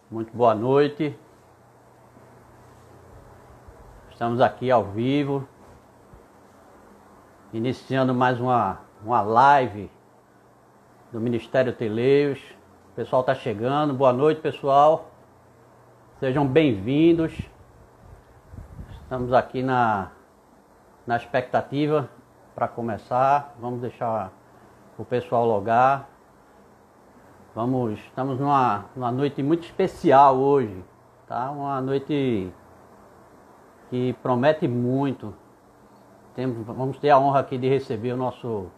Muito boa noite. Estamos aqui ao vivo, iniciando mais uma live do Ministério Teleios. O pessoal está chegando. Boa noite, pessoal. Sejam bem-vindos. Estamos aqui na expectativa para começar. Vamos deixar o pessoal logar. Estamos numa noite muito especial hoje, tá? Uma noite que promete muito. Vamos ter a honra aqui de receber o nosso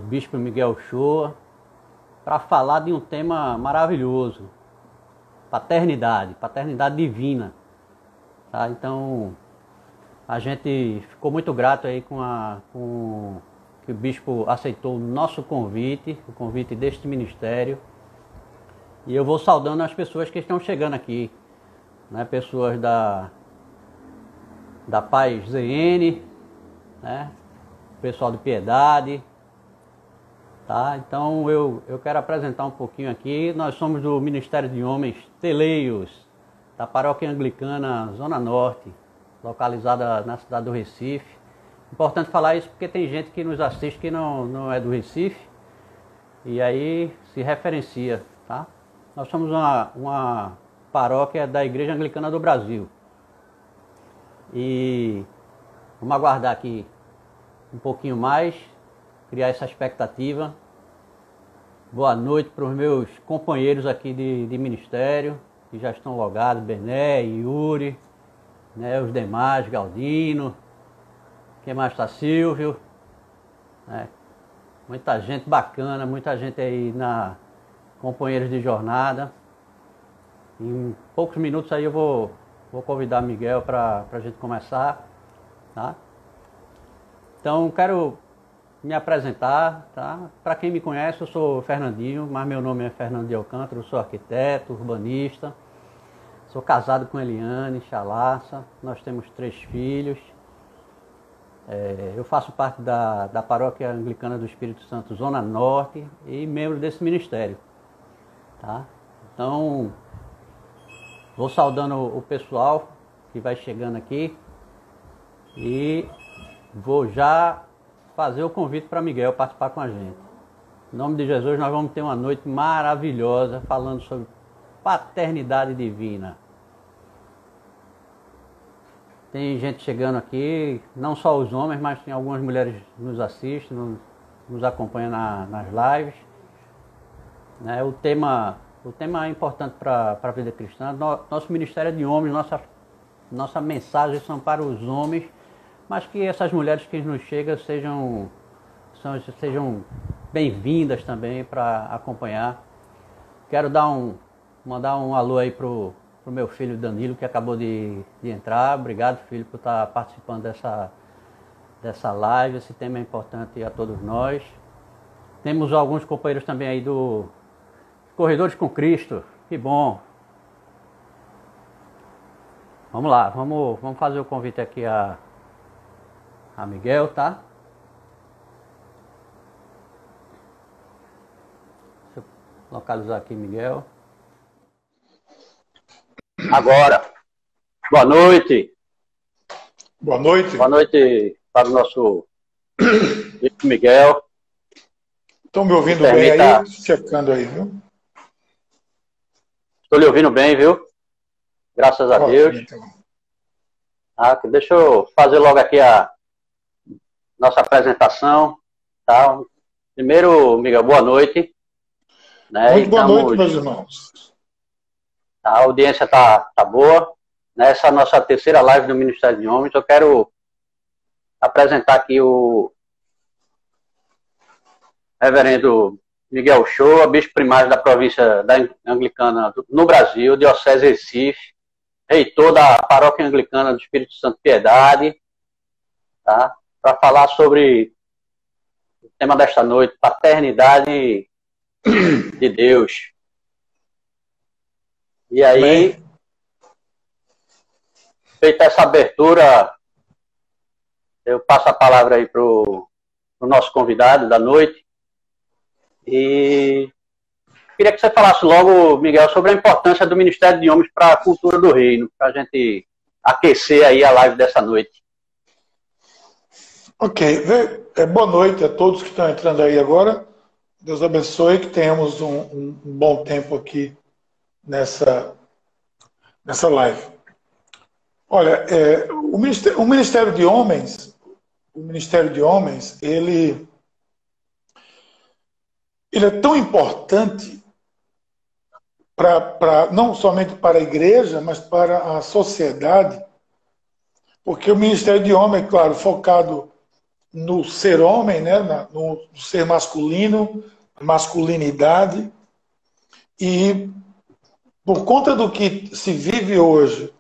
Bispo Miguel Shoa para falar de um tema maravilhoso: paternidade divina, tá? Então a gente ficou muito grato aí com que o Bispo aceitou o nosso convite, o convite deste ministério. E eu vou saudando as pessoas que estão chegando aqui, né? Pessoas da Paz ZN, né? Pessoal de Piedade, tá? Então eu quero apresentar um pouquinho aqui. Nós somos do Ministério de Homens Teleios, da Paróquia Anglicana Zona Norte, localizada na cidade do Recife. Importante falar isso porque tem gente que nos assiste que não é do Recife e aí se referencia, tá? Nós somos uma paróquia da Igreja Anglicana do Brasil. E vamos aguardar aqui um pouquinho mais, criar essa expectativa. Boa noite para os meus companheiros aqui de ministério, que já estão logados: Bené, Yuri, né, os demais, Galdino, quem mais está? Silvio, né? Muita gente bacana, muita gente aí companheiros de jornada. Em poucos minutos aí eu vou convidar Miguel para a gente começar, tá? Então quero me apresentar, tá? Para quem me conhece, eu sou Fernandinho, mas meu nome é Fernando de Alcântara, eu sou arquiteto, urbanista, sou casado com Eliane Chalaça, nós temos 3 filhos. Eu faço parte da Paróquia Anglicana do Espírito Santo Zona Norte e membro desse ministério, tá? Então vou saudando o pessoal que vai chegando aqui e vou já fazer o convite para Miguel participar com a gente. Em nome de Jesus, nós vamos ter uma noite maravilhosa falando sobre paternidade divina. Tem gente chegando aqui, não só os homens, mas tem algumas mulheres que nos assistem, nos acompanham nas lives, né? O tema é importante para a vida cristã. Nosso ministério é de homens, nossa mensagem são para os homens, mas que essas mulheres que nos chegam sejam bem-vindas também para acompanhar. Quero mandar um alô aí pro meu filho Danilo, que acabou de entrar. Obrigado, filho, por estar participando dessa live. Esse tema é importante a todos nós. Temos alguns companheiros também aí do Corredores com Cristo. Que bom. Vamos lá, vamos fazer o convite aqui a Miguel, tá? Deixa eu localizar aqui Miguel. Agora, boa noite. Boa noite. Boa noite para o nosso Miguel. Estão me ouvindo bem aí? Checando aí, viu? Estou lhe ouvindo bem, viu? Graças a Deus. Então. Deixa eu fazer logo aqui a nossa apresentação, tá? Primeiro, Miguel, boa noite. Né? Muito boa noite, meus irmãos. A audiência tá boa. Nessa nossa terceira live do Ministério de Homens, eu quero apresentar aqui o reverendo Miguel Shoa, bispo primário da província da Anglicana no Brasil, Diocese Recife, reitor da Paróquia Anglicana do Espírito Santo Piedade, tá? Para falar sobre o tema desta noite: paternidade de Deus. E aí, feita essa abertura, eu passo a palavra aí para o nosso convidado da noite. E queria que você falasse logo, Miguel, sobre a importância do Ministério de Homens para a cultura do reino, para a gente aquecer aí a live dessa noite. Ok. Boa noite a todos que estão entrando aí agora. Deus abençoe, que tenhamos um bom tempo aqui nessa live. Olha, o Ministério de Homens, ele é tão importante não somente para a igreja, mas para a sociedade, porque o Ministério de Homem, claro, focado no ser homem, né, no ser masculino, masculinidade, e por conta do que se vive hoje,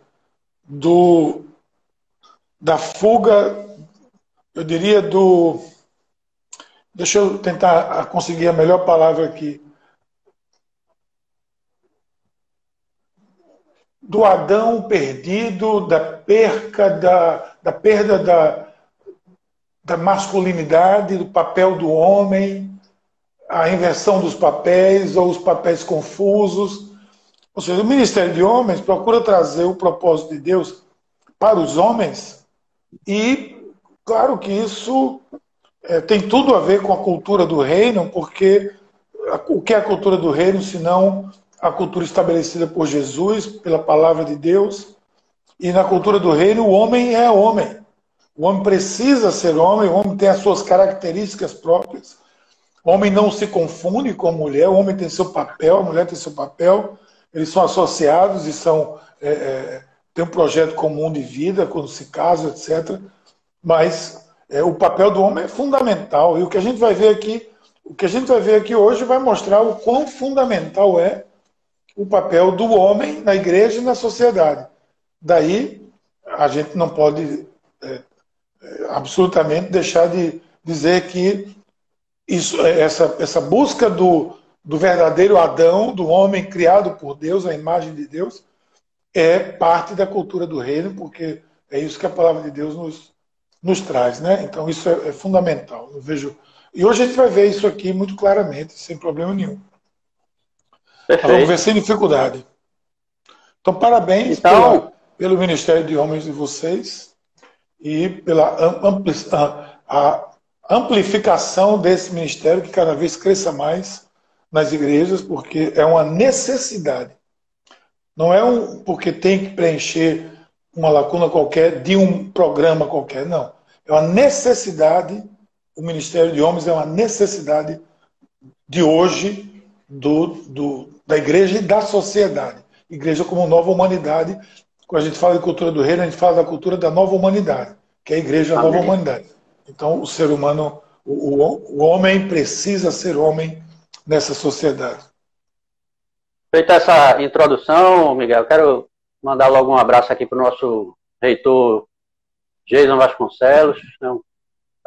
da fuga, eu diria deixa eu tentar conseguir a melhor palavra aqui, do Adão perdido, da perda da masculinidade, do papel do homem, a inversão dos papéis ou os papéis confusos. Ou seja, o Ministério de Homens procura trazer o propósito de Deus para os homens e, claro que isso tem tudo a ver com a cultura do reino, porque o que é a cultura do reino, senão a cultura estabelecida por Jesus, pela palavra de Deus. E na cultura do reino, o homem é homem. O homem precisa ser homem, o homem tem as suas características próprias. O homem não se confunde com a mulher, o homem tem seu papel, a mulher tem seu papel. Eles são associados e têm um projeto comum de vida, quando se casam, etc. Mas o papel do homem é fundamental. E o que a gente vai ver aqui hoje vai mostrar o quão fundamental é o papel do homem na igreja e na sociedade. Daí, a gente não pode absolutamente deixar de dizer que essa busca do verdadeiro Adão, do homem criado por Deus, a imagem de Deus, é parte da cultura do reino, porque é isso que a palavra de Deus nos traz, né? Então isso é fundamental. Eu vejo. E hoje a gente vai ver isso aqui muito claramente, sem problema nenhum. Vamos ver sem dificuldade. Então, parabéns pelo Ministério de Homens de vocês e pela amplificação desse ministério, que cada vez cresça mais nas igrejas, porque é uma necessidade. Não é porque tem que preencher uma lacuna qualquer de um programa qualquer, não. É uma necessidade, o Ministério de Homens é uma necessidade de hoje da igreja e da sociedade. Igreja como nova humanidade. Quando a gente fala de cultura do reino, a gente fala da cultura da nova humanidade, que é a igreja, a nova humanidade. Então, o ser humano, o homem precisa ser homem nessa sociedade. Feita essa introdução, Miguel, quero mandar logo um abraço aqui para o nosso reitor Jason Vasconcelos, é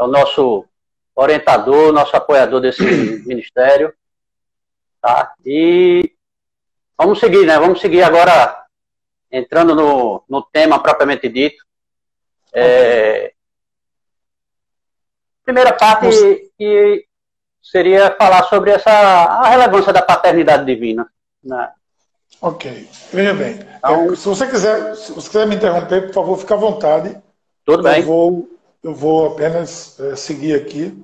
o nosso orientador, nosso apoiador desse ministério. Tá? E vamos seguir, né? Vamos seguir agora, entrando no tema propriamente dito. Primeira parte que seria falar sobre a relevância da paternidade divina. Né? Ok. Veja bem. Então, se você quiser me interromper, por favor, fique à vontade. Tudo bem. Eu vou apenas seguir aqui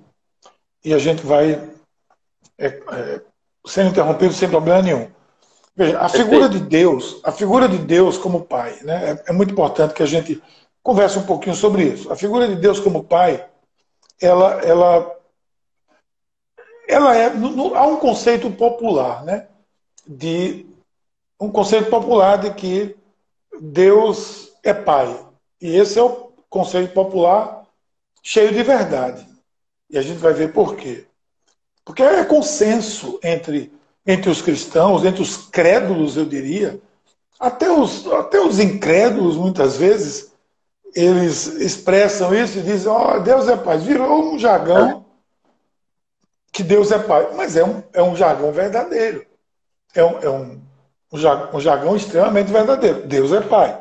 e a gente vai sendo interrompido sem problema nenhum. Veja, a figura de Deus como pai, né? É muito importante que a gente converse um pouquinho sobre isso. A figura de Deus como pai, ela há um conceito popular, né? Um conceito popular de que Deus é pai. E esse é o conceito popular cheio de verdade. E a gente vai ver por quê. Porque é consenso entre os cristãos, entre os crédulos, eu diria, até os incrédulos, muitas vezes, eles expressam isso e dizem, Deus é pai. Virou um jargão que Deus é pai. Mas é um jargão verdadeiro. É um jargão extremamente verdadeiro. Deus é pai.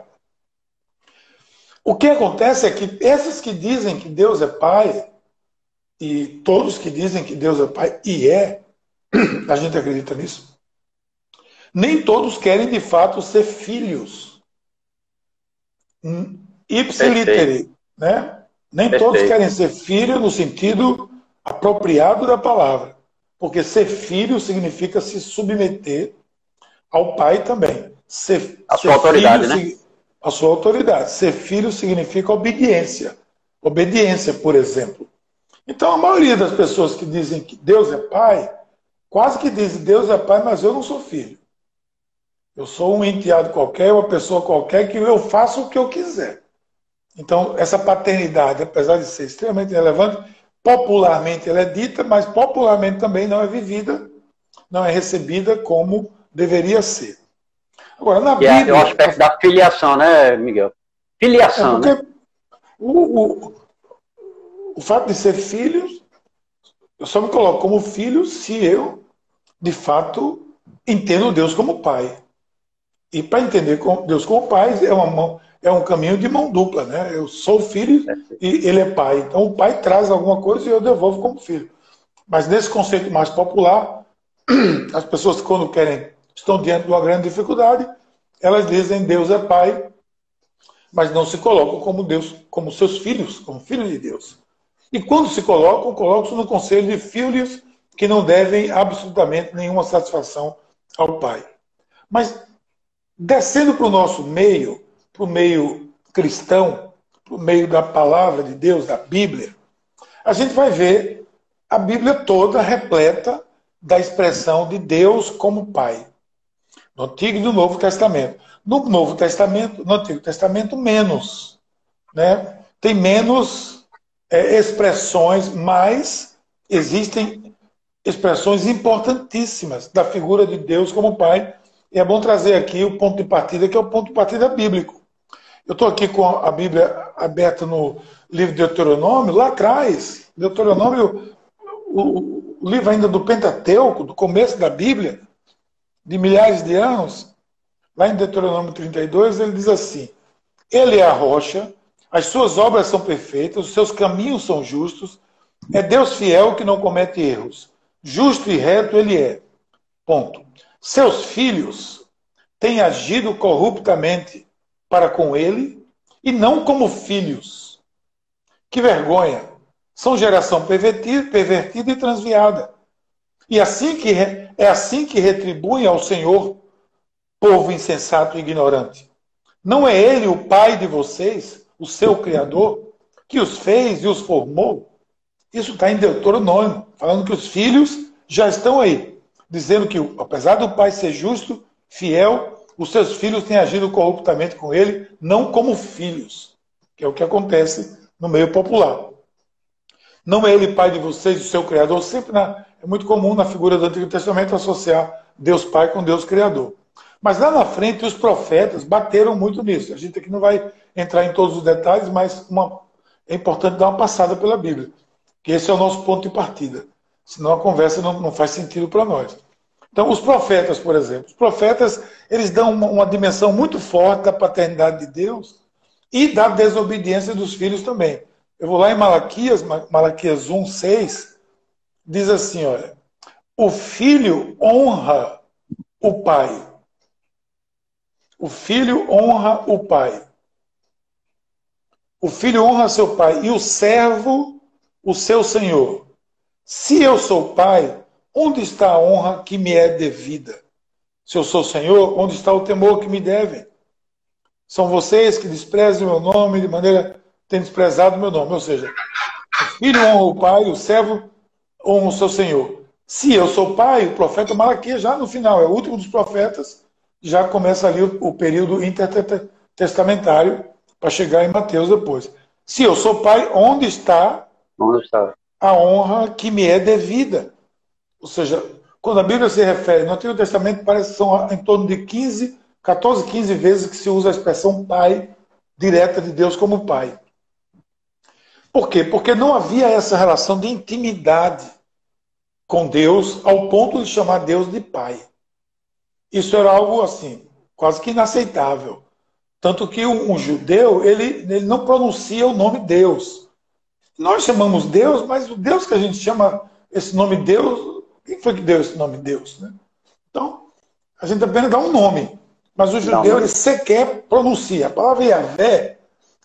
O que acontece é que esses que dizem que Deus é pai, e todos que dizem que Deus é pai, a gente acredita nisso, Nem todos querem, de fato, ser filhos. Ipsiliteri, né? Nem todos Perfeito. querem ser filhos no sentido apropriado da palavra. Porque ser filho significa se submeter ao pai também. A sua autoridade, né? A sua autoridade. Ser filho significa obediência. Obediência, por exemplo. Então, a maioria das pessoas que dizem que Deus é pai, quase que dizem Deus é pai, mas eu não sou filho. Eu sou um enteado qualquer, uma pessoa qualquer, que eu faço o que eu quiser. Então, essa paternidade, apesar de ser extremamente relevante, popularmente ela é dita, mas popularmente também não é vivida, não é recebida como deveria ser. Agora, na Bíblia... É o aspecto da filiação, né, Miguel? Filiação, né? O fato de ser filho, eu só me coloco como filho se eu, de fato, entendo Deus como pai. E para entender Deus como pai é um caminho de mão dupla, né? Eu sou filho e ele é pai. Então o pai traz alguma coisa e eu devolvo como filho. Mas nesse conceito mais popular, as pessoas quando estão diante de uma grande dificuldade, elas dizem Deus é pai, mas não se colocam como Deus, como seus filhos, como filhos de Deus. E quando se colocam-se no conselho de filhos que não devem absolutamente nenhuma satisfação ao pai. Mas descendo para o nosso meio, para o meio cristão, para o meio da palavra de Deus, da Bíblia, a gente vai ver a Bíblia toda repleta da expressão de Deus como Pai. No Antigo e no Novo Testamento. No Novo Testamento, no Antigo Testamento, menos. Né? Tem menos expressões, mas existem expressões importantíssimas da figura de Deus como Pai. E é bom trazer aqui o ponto de partida, que é o ponto de partida bíblico. Eu estou aqui com a Bíblia aberta no livro de Deuteronômio, lá atrás. Deuteronômio, o livro ainda do Pentateuco, do começo da Bíblia, de milhares de anos, lá em Deuteronômio 32, ele diz assim: Ele é a rocha, as suas obras são perfeitas, os seus caminhos são justos, é Deus fiel que não comete erros. Justo e reto ele é. Ponto. Seus filhos têm agido corruptamente para com ele e não como filhos. Que vergonha! São geração pervertida e transviada. E é assim que retribuem ao Senhor, povo insensato e ignorante. Não é ele o pai de vocês, o seu Criador, que os fez e os formou? Isso está em Deuteronômio, falando que os filhos já estão aí, dizendo que, apesar do pai ser justo, fiel, os seus filhos têm agido corruptamente com ele, não como filhos, que é o que acontece no meio popular. Não é ele pai de vocês, o seu Criador. É muito comum na figura do Antigo Testamento associar Deus Pai com Deus Criador. Mas lá na frente os profetas bateram muito nisso. A gente aqui não vai entrar em todos os detalhes, mas é importante dar uma passada pela Bíblia, que esse é o nosso ponto de partida. Senão a conversa não faz sentido para nós. Então, os profetas, por exemplo, os profetas, eles dão uma dimensão muito forte da paternidade de Deus e da desobediência dos filhos também. Eu vou lá em Malaquias 1:6, diz assim, olha, o filho honra o pai. O filho honra o pai. O filho honra seu pai e o servo o seu senhor. Se eu sou pai, onde está a honra que me é devida? Se eu sou senhor, onde está o temor que me devem? São vocês que desprezam o meu nome de maneira que têm desprezado o meu nome. Ou seja, o filho honra o pai, o servo honra o seu senhor. Se eu sou pai, o profeta Malaquias, já no final, é o último dos profetas, já começa ali o período intertestamentário para chegar em Mateus depois. Se eu sou pai, onde está a honra que me é devida? Ou seja, quando a Bíblia se refere, no Antigo Testamento parece que são em torno de 14, 15 vezes que se usa a expressão pai direta de Deus como pai. Por quê? Porque não havia essa relação de intimidade com Deus ao ponto de chamar Deus de pai. Isso era algo assim, quase que inaceitável. Tanto que um judeu, ele não pronuncia o nome Deus. Nós chamamos Deus, mas o Deus que a gente chama esse nome Deus, quem foi que deu esse nome Deus? Né? Então, A gente apenas dá um nome. Mas o judeu, ele sequer pronuncia. A palavra Yahvé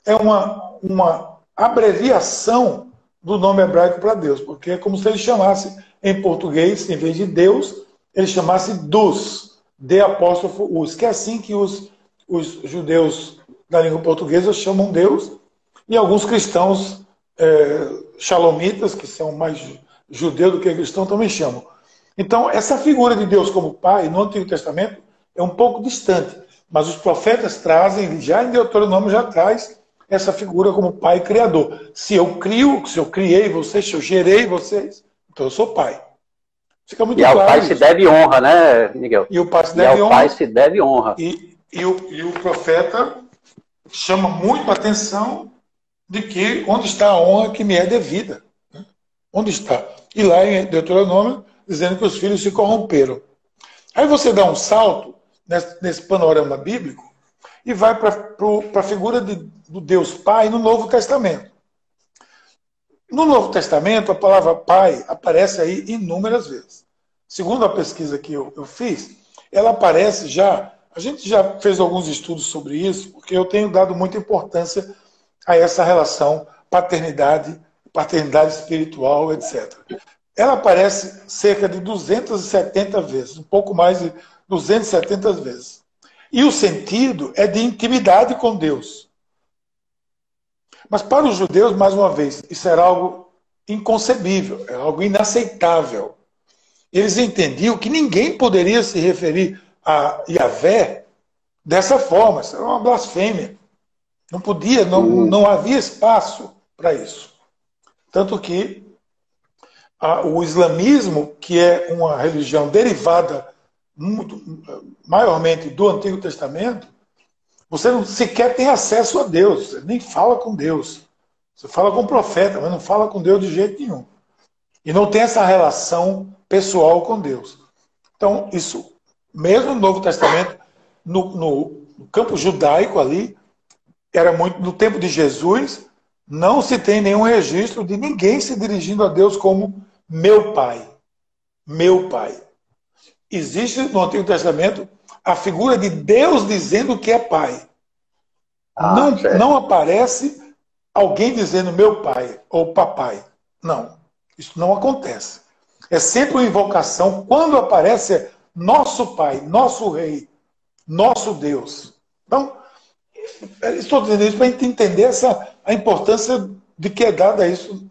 é uma abreviação do nome hebraico para Deus, porque é como se ele chamasse, em português, em vez de Deus, ele chamasse Dus, de apóstrofo us, que é assim que os judeus da língua portuguesa chamam Deus, e alguns cristãos xalomitas, que são mais judeus do que cristãos, também chamam. Então, essa figura de Deus como Pai, no Antigo Testamento, é um pouco distante, mas os profetas trazem, já em Deuteronômio já traz essa figura como Pai Criador. Se eu crio, se eu criei vocês, se eu gerei vocês, então eu sou Pai. Fica muito claro. E ao Pai se deve honra, né, Miguel? E o Pai se deve honra. Pai se deve honra. E o profeta chama muito a atenção de que onde está a honra que me é devida. Onde está? E lá em Deuteronômio, dizendo que os filhos se corromperam. Aí você dá um salto nesse panorama bíblico e vai para a figura do Deus Pai no Novo Testamento. No Novo Testamento, a palavra Pai aparece aí inúmeras vezes. Segundo a pesquisa que eu fiz, ela aparece já. A gente já fez alguns estudos sobre isso, porque eu tenho dado muita importância a essa relação paternidade espiritual, etc. Ela aparece cerca de 270 vezes, um pouco mais de 270 vezes. E o sentido é de intimidade com Deus. Mas para os judeus, mais uma vez, isso era algo inconcebível, era algo inaceitável. Eles entendiam que ninguém poderia se referir a Yahvé dessa forma, isso era uma blasfêmia. Não podia, não havia espaço para isso. Tanto que o islamismo, que é uma religião derivada maiormente do Antigo Testamento, você não sequer tem acesso a Deus, você nem fala com Deus. Você fala com o profeta, mas não fala com Deus de jeito nenhum. E não tem essa relação pessoal com Deus. Então, isso, mesmo no Novo Testamento, no campo judaico ali, era muito, no tempo de Jesus, não se tem nenhum registro de ninguém se dirigindo a Deus como meu Pai. Meu Pai. Existe no Antigo Testamento a figura de Deus dizendo que é Pai. Não aparece alguém dizendo meu Pai ou papai. Não. Isso não acontece. É sempre uma invocação. Quando aparece é nosso Pai, nosso Rei, nosso Deus. Então, estou dizendo isso para a gente entender a importância de que é dada isso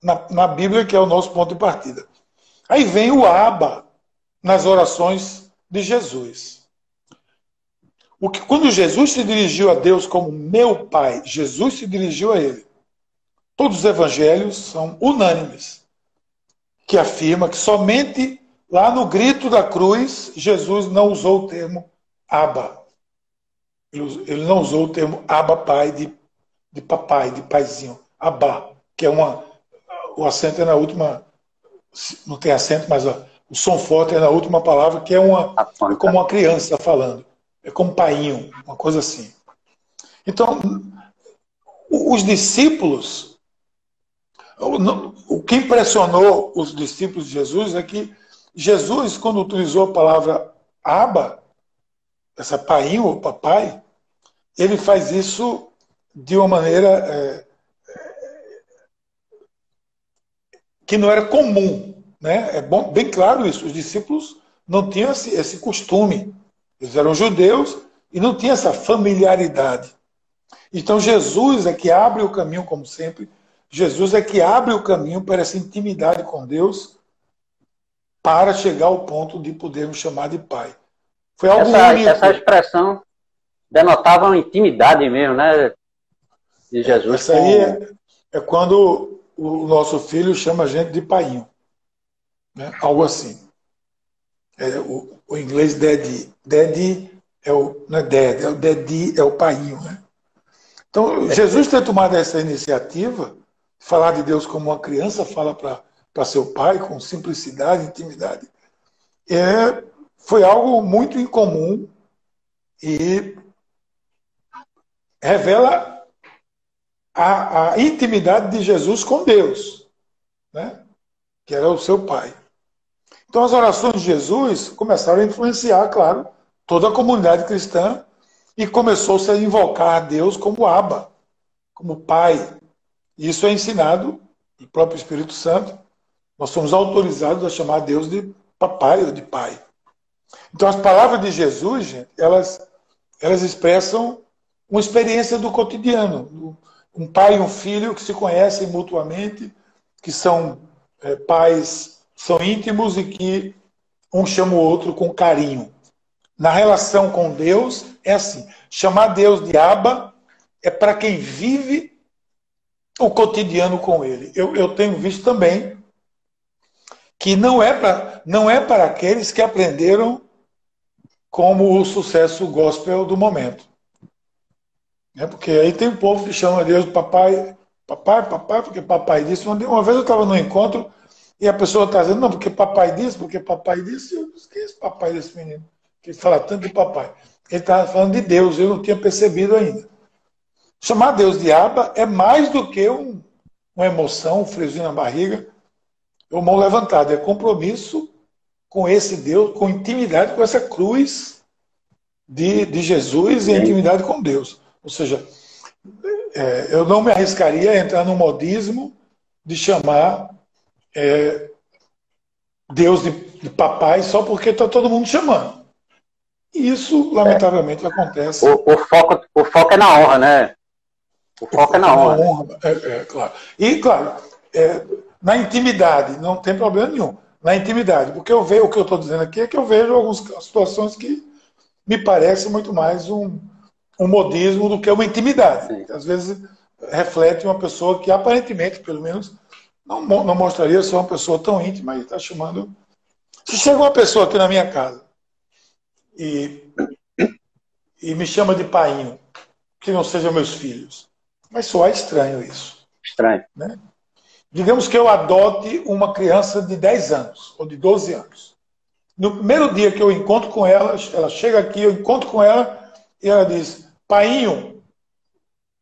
na Bíblia, que é o nosso ponto de partida. Aí vem o Abba nas orações de Jesus. Quando Jesus se dirigiu a Deus como meu Pai, Jesus se dirigiu a Ele. Todos os evangelhos são unânimes, que afirma que somente lá no grito da cruz, Jesus não usou o termo Abba. Ele não usou o termo Abba Pai, de papai, de paizinho. Abba, que é o acento é na última, não tem acento, mas o som forte é na última palavra, que é como uma criança falando. É como painho, uma coisa assim. Então, os discípulos, o que impressionou os discípulos de Jesus é que Jesus, quando utilizou a palavra Abba, essa painho ou papai, ele faz isso de uma maneira que não era comum. Né? É bem claro isso. Os discípulos não tinham esse costume. Eles eram judeus e não tinham essa familiaridade. Então Jesus é que abre o caminho, como sempre. Jesus é que abre o caminho para essa intimidade com Deus, para chegar ao ponto de podermos chamar de Pai. Foi algo único. Essa expressão denotava uma intimidade mesmo, né? De Jesus. Essa aí é quando o nosso filho chama a gente de painho. Né? Algo assim. O inglês daddy. Daddy não é dad, o daddy é o painho. Né? Então, Jesus ter tomado essa iniciativa, falar de Deus como uma criança fala para seu pai, com simplicidade, intimidade, foi algo muito incomum e revela a intimidade de Jesus com Deus, né? Que era o seu pai. Então as orações de Jesus começaram a influenciar, claro, toda a comunidade cristã e começou-se a invocar a Deus como Abba, como Pai. E isso é ensinado pelo próprio Espírito Santo. Nós somos autorizados a chamar Deus de papai ou de pai. Então as palavras de Jesus, gente, elas expressam uma experiência do cotidiano. Um pai e um filho que se conhecem mutuamente, que são pais, são íntimos e que um chama o outro com carinho. Na relação com Deus, é assim. Chamar Deus de Abba é para quem vive o cotidiano com Ele. Eu tenho visto também que não é para aqueles que aprenderam como o sucesso gospel do momento. Porque aí tem um povo que chama Deus de papai, papai, papai, porque papai disse. Uma vez eu estava num encontro e a pessoa está dizendo, não, porque papai disse, porque papai disse. Eu disse, que é esse papai desse menino? Que fala tanto de papai. Ele estava falando de Deus, eu não tinha percebido ainda. Chamar Deus de Abba é mais do que uma emoção, um friozinho na barriga, ou mão levantada. É compromisso com esse Deus, com intimidade, com essa cruz de Jesus e intimidade com Deus. Ou seja, eu não me arriscaria a entrar no modismo de chamar Deus de papai só porque está todo mundo chamando. E isso, lamentavelmente, acontece. O foco é na honra, né? O foco é na honra. Claro. E, claro, na intimidade, não tem problema nenhum. Na intimidade. Porque eu vejo, o que eu estou dizendo aqui é que eu vejo algumas situações que me parecem muito mais um modismo do que uma intimidade. Sim. Às vezes reflete uma pessoa que aparentemente, pelo menos, não mostraria ser uma pessoa tão íntima e está chamando. Se chega uma pessoa aqui na minha casa e me chama de painho, que não sejam meus filhos, mas soar estranho isso. Estranho. Né? Digamos que eu adote uma criança de 10 anos ou de 12 anos. No primeiro dia que eu encontro com ela chega aqui, eu encontro com ela e ela diz, painho.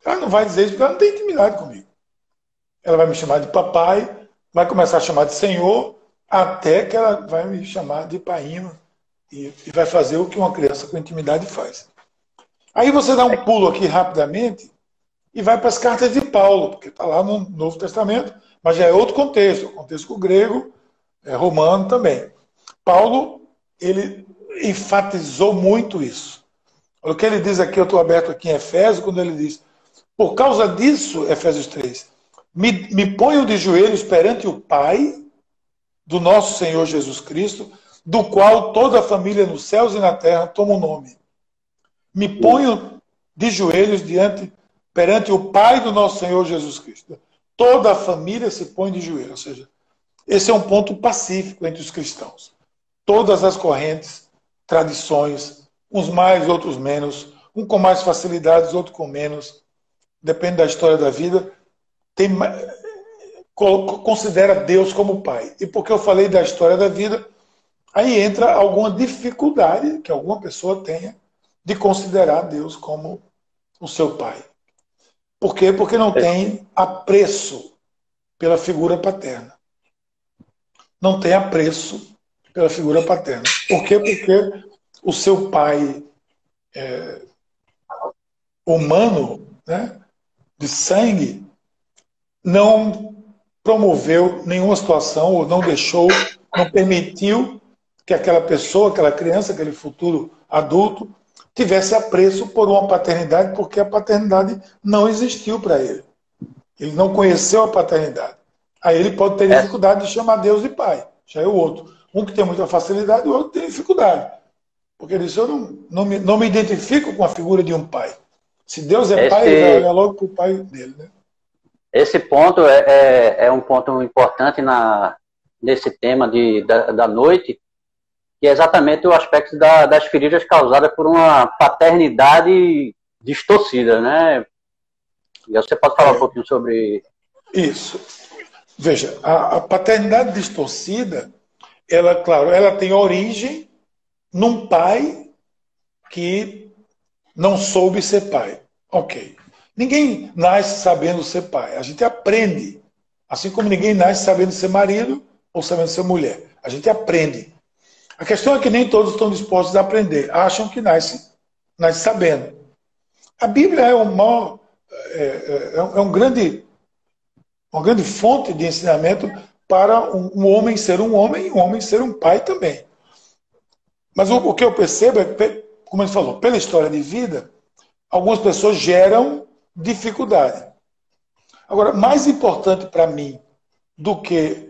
Ela não vai dizer isso porque ela não tem intimidade comigo. Ela vai me chamar de papai, vai começar a chamar de senhor, até que ela vai me chamar de painho e vai fazer o que uma criança com intimidade faz. Aí você dá um pulo aqui rapidamente e vai para as cartas de Paulo, porque está lá no Novo Testamento, mas já é outro contexto, o contexto grego, romano também. Paulo, ele enfatizou muito isso. O que ele diz aqui, eu estou aberto aqui em Efésios, quando ele diz, por causa disso, Efésios 3, me ponho de joelhos perante o Pai do nosso Senhor Jesus Cristo, do qual toda a família nos céus e na terra toma o nome. Me ponho de joelhos perante o Pai do nosso Senhor Jesus Cristo. Toda a família se põe de joelhos. Ou seja, esse é um ponto pacífico entre os cristãos. Todas as correntes, tradições, uns mais, outros menos, um com mais facilidades, outro com menos, depende da história da vida, considera Deus como Pai. E porque eu falei da história da vida, aí entra alguma dificuldade que alguma pessoa tenha de considerar Deus como o seu Pai. Por quê? Porque não tem apreço pela figura paterna. Não tem apreço pela figura paterna. Por quê? Porque o seu pai humano, né, de sangue, não promoveu nenhuma situação, ou não deixou, não permitiu que aquela pessoa, aquela criança, aquele futuro adulto, tivesse apreço por uma paternidade, porque a paternidade não existiu para ele. Ele não conheceu a paternidade. Aí ele pode ter dificuldade de chamar Deus de pai. Já é o outro. Um que tem muita facilidade, o outro tem dificuldade. Porque ele disse, eu não me identifico com a figura de um pai. Se Deus é pai, ele vai olhar logo para o pai dele. Né? Esse ponto é um ponto importante nesse tema da noite, que é exatamente o aspecto das feridas causadas por uma paternidade distorcida, né? E você pode falar um pouquinho sobre isso. Veja, a paternidade distorcida, ela tem origem num pai que não soube ser pai. Ok. Ninguém nasce sabendo ser pai. A gente aprende. Assim como ninguém nasce sabendo ser marido ou sabendo ser mulher. A gente aprende. A questão é que nem todos estão dispostos a aprender. Acham que nasce sabendo. A Bíblia é uma grande fonte de ensinamento para um homem ser um homem e um homem ser um pai também. Mas o que eu percebo é que, como ele falou, pela história de vida, algumas pessoas geram dificuldade. Agora, mais importante para mim do que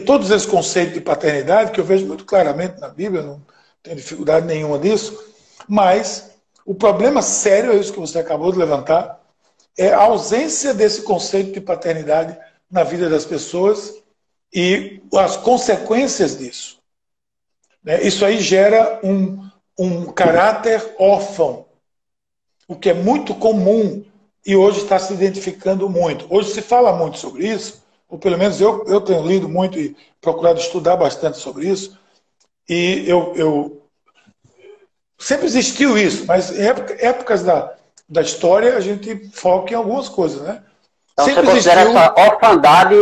todos esses conceitos de paternidade, que eu vejo muito claramente na Bíblia, não tenho dificuldade nenhuma disso, mas o problema sério, é isso que você acabou de levantar, é a ausência desse conceito de paternidade na vida das pessoas e as consequências disso. Isso aí gera um caráter órfão, o que é muito comum e hoje está se identificando muito. Hoje se fala muito sobre isso, ou pelo menos eu tenho lido muito e procurado estudar bastante sobre isso, e sempre existiu isso, mas em épocas da história a gente foca em algumas coisas, né? Então sempre você considera essa orfandade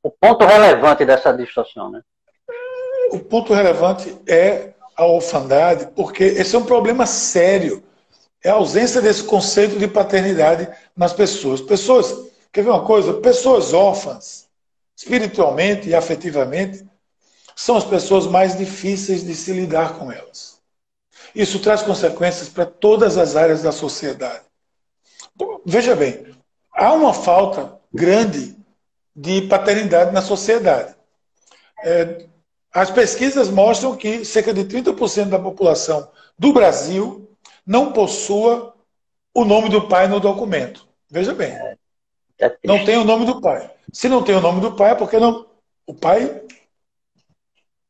o ponto relevante dessa distorção, né? O ponto relevante é a orfandade, porque esse é um problema sério. É a ausência desse conceito de paternidade nas pessoas. Quer ver uma coisa? Pessoas órfãs, espiritualmente e afetivamente, são as pessoas mais difíceis de se lidar com elas. Isso traz consequências para todas as áreas da sociedade. Veja bem, há uma falta grande de paternidade na sociedade. As pesquisas mostram que cerca de 30% da população do Brasil não possua o nome do pai no documento. Veja bem, não tem o nome do pai. Se não tem o nome do pai, é porque o pai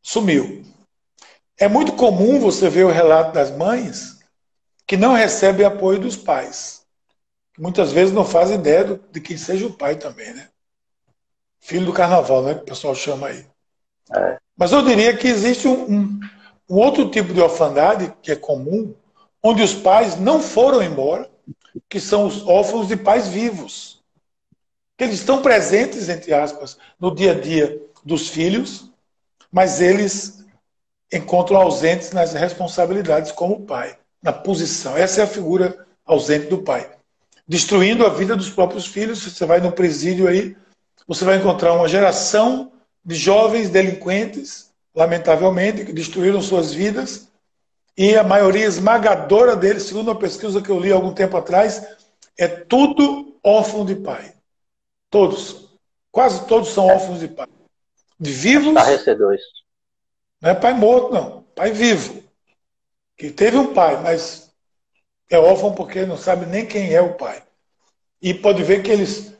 sumiu. É muito comum você ver o relato das mães que não recebem apoio dos pais. Muitas vezes não fazem ideia de quem seja o pai também, né? Filho do carnaval, né? Que o pessoal chama aí. Mas eu diria que existe um outro tipo de orfandade que é comum, onde os pais não foram embora, que são os órfãos de pais vivos. Que eles estão presentes, entre aspas, no dia a dia dos filhos, mas eles encontram ausentes nas responsabilidades como pai, na posição. Essa é a figura ausente do pai. Destruindo a vida dos próprios filhos. Você vai no presídio aí, você vai encontrar uma geração de jovens delinquentes, lamentavelmente, que destruíram suas vidas, e a maioria esmagadora deles, segundo uma pesquisa que eu li há algum tempo atrás, é tudo órfão de pai. Todos. Quase todos são órfãos de pai. De vivos. Estarrecedores. Não é pai morto, não. Pai vivo. Que teve um pai, mas é órfão porque não sabe nem quem é o pai. E pode ver que eles,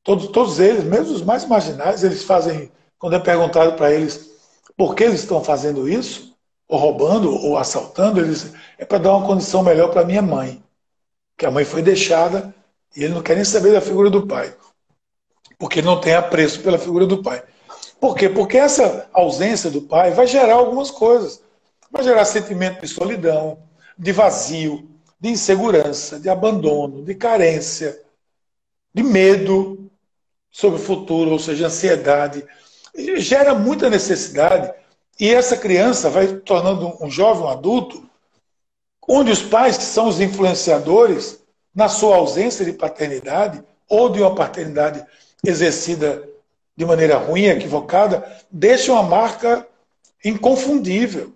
todos eles, mesmo os mais marginais, eles fazem, quando é perguntado para eles por que eles estão fazendo isso, ou roubando, ou assaltando, eles é para dar uma condição melhor para minha mãe. Que a mãe foi deixada e ele não quer nem saber da figura do pai. Porque não tem apreço pela figura do pai. Por quê? Porque essa ausência do pai vai gerar algumas coisas. Vai gerar sentimento de solidão, de vazio, de insegurança, de abandono, de carência, de medo sobre o futuro, ou seja, ansiedade. E gera muita necessidade. E essa criança vai tornando um jovem, um adulto, onde os pais, que são os influenciadores, na sua ausência de paternidade, ou de uma paternidade exercida de maneira ruim, equivocada, deixam uma marca inconfundível.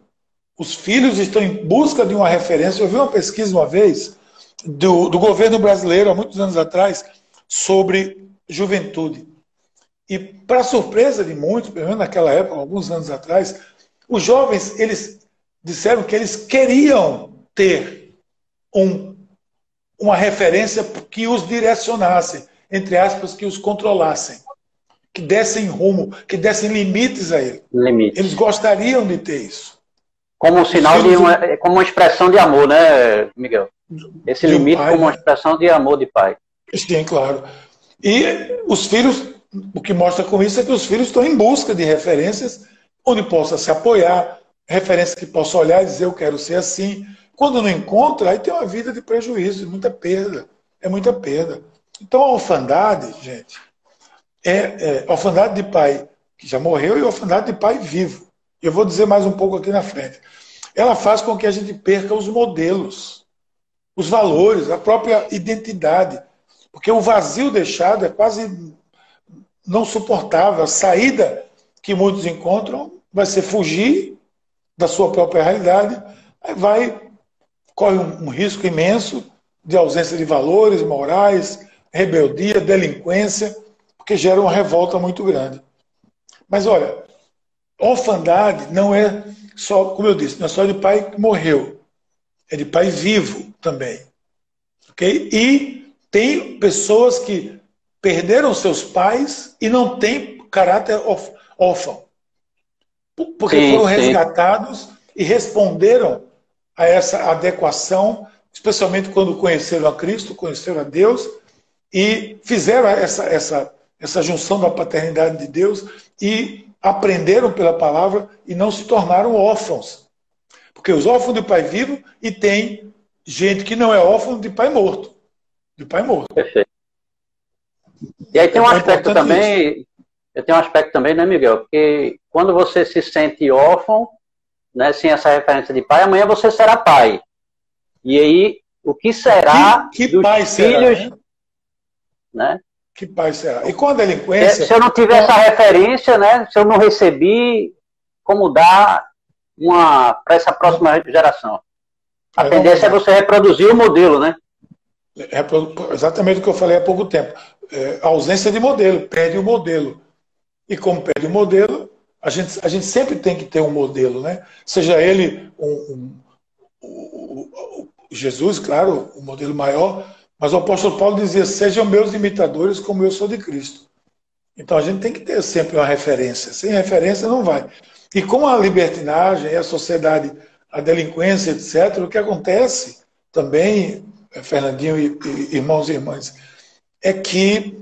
Os filhos estão em busca de uma referência. Eu vi uma pesquisa uma vez do governo brasileiro, há muitos anos atrás, sobre juventude. E, para surpresa de muitos, pelo menos naquela época, alguns anos atrás, os jovens, eles disseram que eles queriam ter uma referência que os direcionasse, entre aspas, que os controlassem, que dessem rumo, que dessem limites a ele. Eles gostariam de ter isso. Como um sinal como uma expressão de amor, né, Miguel? Esse limite pai, como uma expressão de amor de pai. Sim, claro. E os filhos, o que mostra com isso é que os filhos estão em busca de referências onde possa se apoiar, referências que possa olhar e dizer eu quero ser assim. Quando não encontra, aí tem uma vida de prejuízo, de muita perda. É muita perda. Então a orfandade, gente, a orfandade de pai que já morreu, e orfandade de pai vivo. Eu vou dizer mais um pouco aqui na frente. Ela faz com que a gente perca os modelos, os valores, a própria identidade. Porque o vazio deixado é quase não suportável. A saída que muitos encontram vai ser fugir da sua própria realidade, aí corre um risco imenso de ausência de valores morais, rebeldia, delinquência, porque gera uma revolta muito grande. Mas olha, orfandade não é só, como eu disse, não é só de pai que morreu, é de pai vivo também. Okay? E tem pessoas que perderam seus pais e não têm caráter órfão. Porque foram resgatados e responderam a essa adequação, especialmente quando conheceram a Cristo, conheceram a Deus, e fizeram essa junção da paternidade de Deus e aprenderam pela palavra e não se tornaram órfãos. Porque os órfãos de pai vivo, e tem gente que não é órfão de pai morto. De pai morto. Perfeito. E aí tem um aspecto também, tem um aspecto também, né, Miguel? Porque quando você se sente órfão, né, sem essa referência de pai, amanhã você será pai. E aí, o que será que dos pai filhos, será, né? Que pai será? E com a delinquência... Se eu não tiver essa referência, né, se eu não recebi, como dar para essa próxima geração? A tendência é você reproduzir o modelo, né? Exatamente o que eu falei há pouco tempo. A ausência de modelo, perde o modelo. E como perde o modelo, a gente sempre tem que ter um modelo, né? Seja ele Jesus, claro, o modelo maior, mas o apóstolo Paulo dizia: sejam meus imitadores como eu sou de Cristo. Então a gente tem que ter sempre uma referência. Sem referência não vai. E com a libertinagem, a sociedade, a delinquência, etc., o que acontece também, Fernandinho e irmãos e irmãs, é que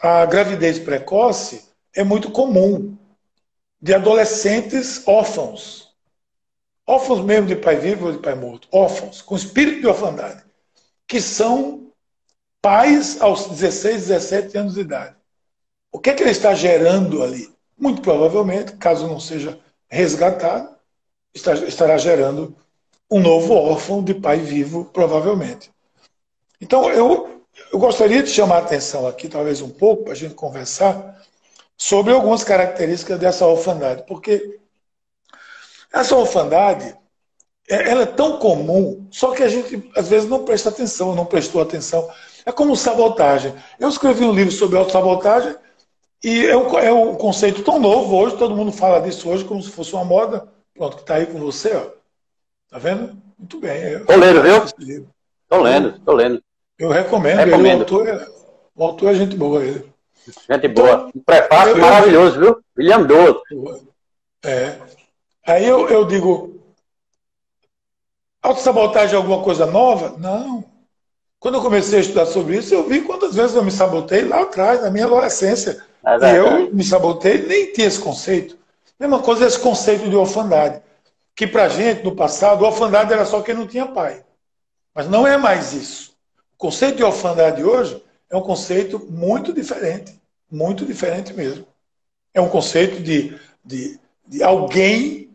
a gravidez precoce é muito comum, de adolescentes órfãos. Órfãos mesmo de pai vivo ou de pai morto. Órfãos, com espírito de orfandade, que são pais aos 16, 17 anos de idade. O que é que ele está gerando ali? Muito provavelmente, caso não seja resgatado, estará gerando um novo órfão de pai vivo, provavelmente. Então, eu gostaria de chamar a atenção aqui, talvez um pouco, para a gente conversar, sobre algumas características dessa orfandade. Porque essa orfandade, ela é tão comum, só que a gente, às vezes, não presta atenção, não prestou atenção. É como sabotagem. Eu escrevi um livro sobre autossabotagem, e é um conceito tão novo hoje, todo mundo fala disso hoje como se fosse uma moda. Pronto, que está aí com você, ó. Tá vendo? Muito bem. Tô lendo, viu? Tô lendo. Eu recomendo. O autor é gente boa, ele. Gente boa. Um prefácio maravilhoso, viu? William Douglas. Aí eu digo, autossabotagem é alguma coisa nova? Não. Quando eu comecei a estudar sobre isso, eu vi quantas vezes eu me sabotei lá atrás, na minha adolescência. E eu me sabotei, nem tinha esse conceito. Mesma coisa esse conceito de orfandade. Que pra gente, no passado, orfandade era só quem não tinha pai. Mas não é mais isso. O conceito de orfandade hoje é um conceito muito diferente mesmo. É um conceito de alguém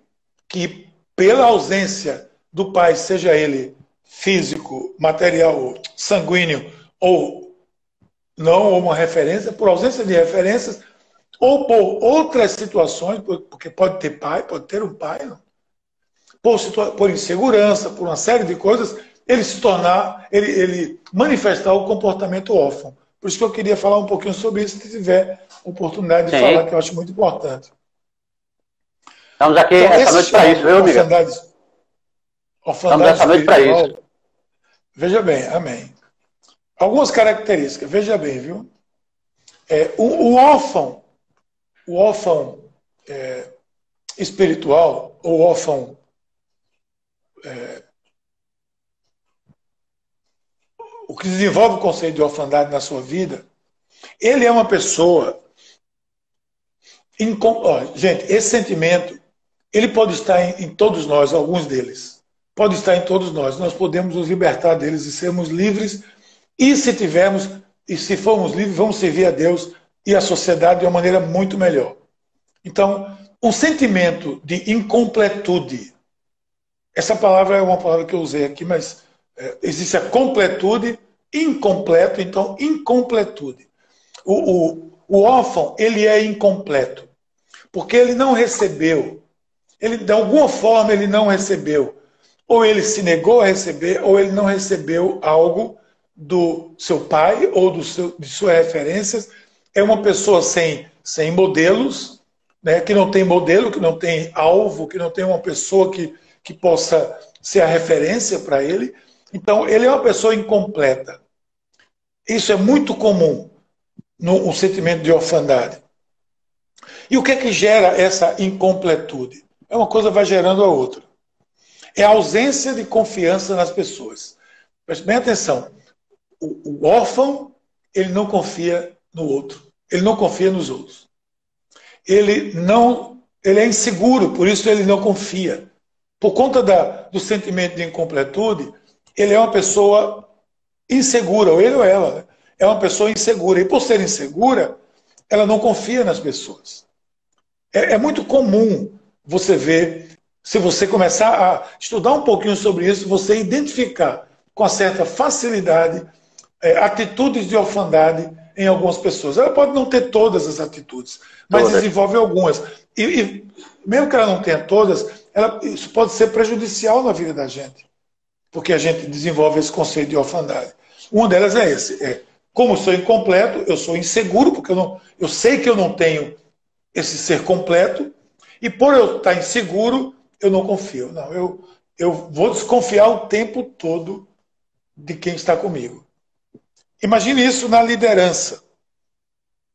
que, pela ausência do pai, seja ele físico, material, sanguíneo, ou não, ou uma referência, por ausência de referências, ou por outras situações, porque pode ter pai, pode ter um pai, não? Por insegurança, por uma série de coisas, ele manifestar o comportamento órfão. Por isso que eu queria falar um pouquinho sobre isso, se tiver oportunidade de falar, que eu acho muito importante. Estamos aqui então, essa noite para isso, viu, Miguel? Estamos essa noite para isso. Veja bem, amém. Algumas características, veja bem, viu? O órfão espiritual, ou órfão o que desenvolve o conceito de orfandade na sua vida, ele é uma pessoa... gente, esse sentimento, ele pode estar em todos nós, alguns deles. Pode estar em todos nós. Nós podemos nos libertar deles e sermos livres. E se formos livres, vamos servir a Deus e a sociedade de uma maneira muito melhor. Então, um sentimento de incompletude. Essa palavra é uma palavra que eu usei aqui, mas existe a completude, incompleto, então incompletude. O órfão, ele é incompleto, porque ele não recebeu, de alguma forma ele não recebeu, ou ele se negou a receber, ou ele não recebeu algo do seu pai, ou de suas referências. É uma pessoa sem modelos, né, que não tem modelo, que não tem alvo, que não tem uma pessoa que possa ser a referência para ele. Então, ele é uma pessoa incompleta. Isso é muito comum no sentimento de orfandade. E o que é que gera essa incompletude? Uma coisa vai gerando a outra. É a ausência de confiança nas pessoas. Preste bem atenção. O órfão, ele não confia no outro. Ele não confia nos outros. Ele é inseguro, por isso ele não confia. Por conta do sentimento de incompletude, ele é uma pessoa insegura, ou ele ou ela, né? É uma pessoa insegura. E por ser insegura, ela não confia nas pessoas. É muito comum você ver, se você começar a estudar um pouquinho sobre isso, você identificar com certa facilidade atitudes de orfandade em algumas pessoas. Ela pode não ter todas as atitudes, mas desenvolve algumas. E mesmo que ela não tenha todas, isso pode ser prejudicial na vida da gente, porque a gente desenvolve esse conceito de orfandade. Uma delas é esse. Como eu sou incompleto, eu sou inseguro, porque eu sei que eu não tenho esse ser completo, e por eu estar inseguro, eu não confio. Não, eu vou desconfiar o tempo todo de quem está comigo. Imagine isso na liderança.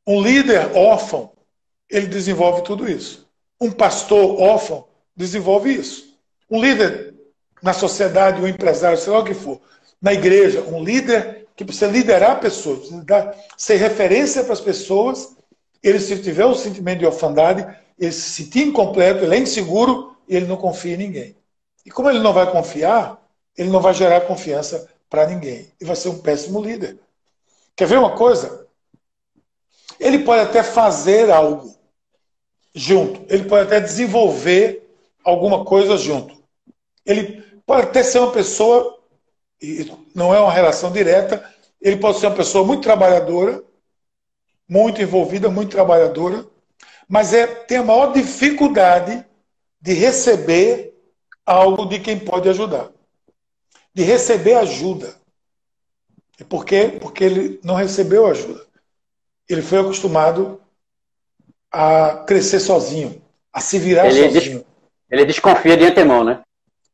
Um líder órfão, ele desenvolve tudo isso. Um pastor órfão desenvolve isso. Um líder na sociedade, um empresário, sei lá o que for, na igreja, um líder que precisa liderar pessoas, precisa ser referência para as pessoas. Ele, se tiver o sentimento de orfandade, ele se sentir incompleto, ele é inseguro e ele não confia em ninguém. E como ele não vai confiar, ele não vai gerar confiança para ninguém. E vai ser um péssimo líder. Quer ver uma coisa? Ele pode até fazer algo junto. Ele pode até desenvolver alguma coisa junto. Ele pode até ser uma pessoa, e não é uma relação direta, ele pode ser uma pessoa muito trabalhadora, muito envolvida, muito trabalhadora, mas tem a maior dificuldade de receber algo de quem pode ajudar. De receber ajuda. E por quê? Porque ele não recebeu ajuda. Ele foi acostumado a crescer sozinho, a se virar sozinho. Ele desconfia de antemão, né?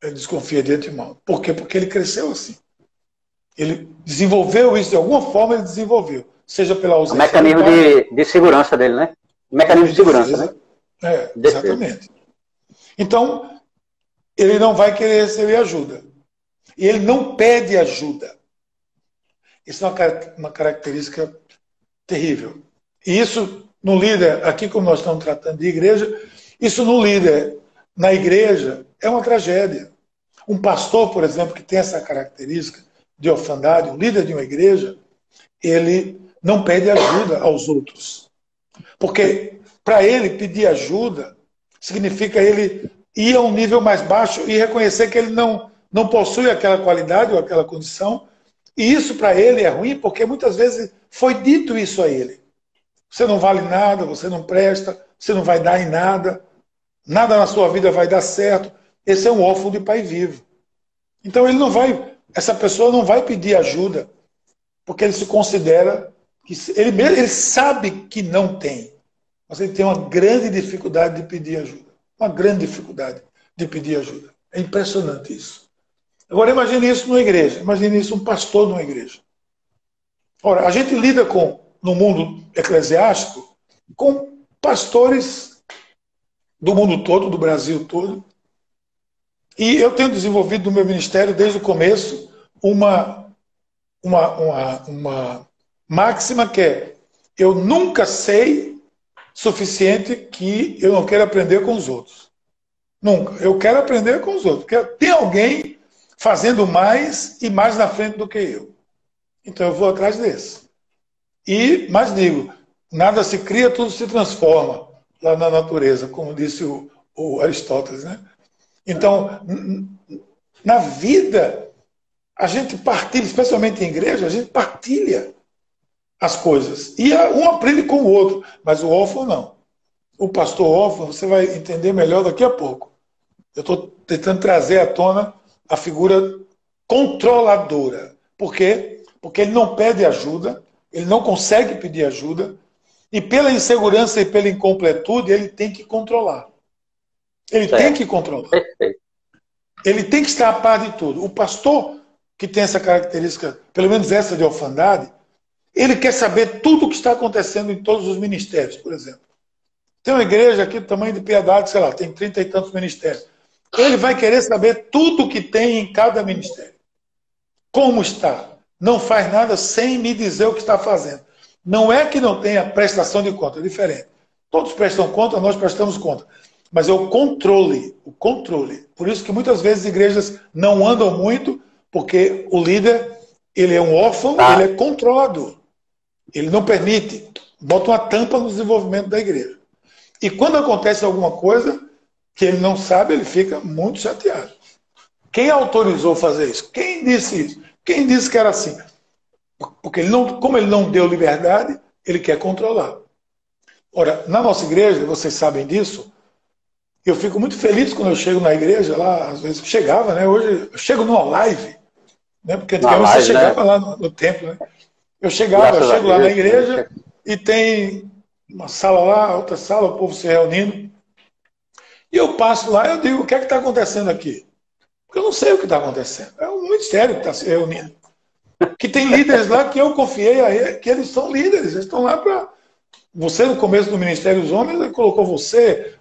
Ele desconfia de antemão. Por quê? Porque ele cresceu assim. Ele desenvolveu isso, de alguma forma ele desenvolveu. Seja pela ausência... O mecanismo de segurança dele, né? O mecanismo de segurança, né? Exatamente. Então, ele não vai querer receber ajuda. E ele não pede ajuda. Isso é uma característica terrível. E isso no líder, aqui como nós estamos tratando de igreja, isso no líder, na igreja, é uma tragédia. Um pastor, por exemplo, que tem essa característica de orfandade, um líder de uma igreja, ele não pede ajuda aos outros. Porque para ele pedir ajuda significa ele ir a um nível mais baixo e reconhecer que ele não possui aquela qualidade ou aquela condição. E isso para ele é ruim porque muitas vezes foi dito isso a ele. Você não vale nada, você não presta, você não vai dar em nada, nada na sua vida vai dar certo. Esse é um órfão de pai vivo. Então essa pessoa não vai pedir ajuda porque ele se considera que ele sabe que não tem, mas ele tem uma grande dificuldade de pedir ajuda. Uma grande dificuldade de pedir ajuda. É impressionante isso. Agora imagine isso numa igreja. Imagine isso um pastor numa igreja. Ora, a gente lida no mundo eclesiástico com pastores do mundo todo, do Brasil todo. E eu tenho desenvolvido no meu ministério, desde o começo, uma máxima que é: eu nunca sei suficiente que eu não quero aprender com os outros. Nunca. Eu quero aprender com os outros. Porque tem alguém fazendo mais e mais na frente do que eu. Então eu vou atrás desse. Mas digo, nada se cria, tudo se transforma. lá na natureza, como disse o Aristóteles, né? Então, na vida, a gente partilha, especialmente em igreja, a gente partilha as coisas. E um aprende com o outro, mas o órfão não. O pastor órfão, você vai entender melhor daqui a pouco. Eu estou tentando trazer à tona a figura controladora. Por quê? Porque ele não pede ajuda, ele não consegue pedir ajuda, e pela insegurança e pela incompletude, ele tem que controlar. Ele tem que controlar. Ele tem que estar a par de tudo. O pastor que tem essa característica, pelo menos essa de orfandade, ele quer saber tudo o que está acontecendo em todos os ministérios, por exemplo. Tem uma igreja aqui do tamanho de Piedade, sei lá, tem 30 e tantos ministérios. Ele vai querer saber tudo o que tem em cada ministério. Como está? Não faz nada sem me dizer o que está fazendo. Não é que não tenha prestação de conta, é diferente. Todos prestam conta, nós prestamos conta. Mas é o controle, o controle. Por isso que muitas vezes igrejas não andam muito, porque o líder, ele é um órfão, ele é controlador. Ele não permite, bota uma tampa no desenvolvimento da igreja. E quando acontece alguma coisa que ele não sabe, ele fica muito chateado. Quem autorizou fazer isso? Quem disse isso? Quem disse que era assim? Porque ele não, como ele não deu liberdade, ele quer controlar. Ora, na nossa igreja, vocês sabem disso, eu fico muito feliz quando eu chego na igreja, lá, às vezes eu chegava, né? Hoje eu chego numa live, né? Porque antigamente você chegava, né, lá no templo, né? Eu chego lá na igreja e tem uma sala lá, outra sala, o povo se reunindo. E eu passo lá e eu digo, o que é que está acontecendo aqui? Porque eu não sei o que está acontecendo. É um ministério que está se reunindo. Que tem líderes lá que eu confiei a eles, que eles são líderes, eles estão lá para... Você, no começo do Ministério dos Homens, ele colocou você,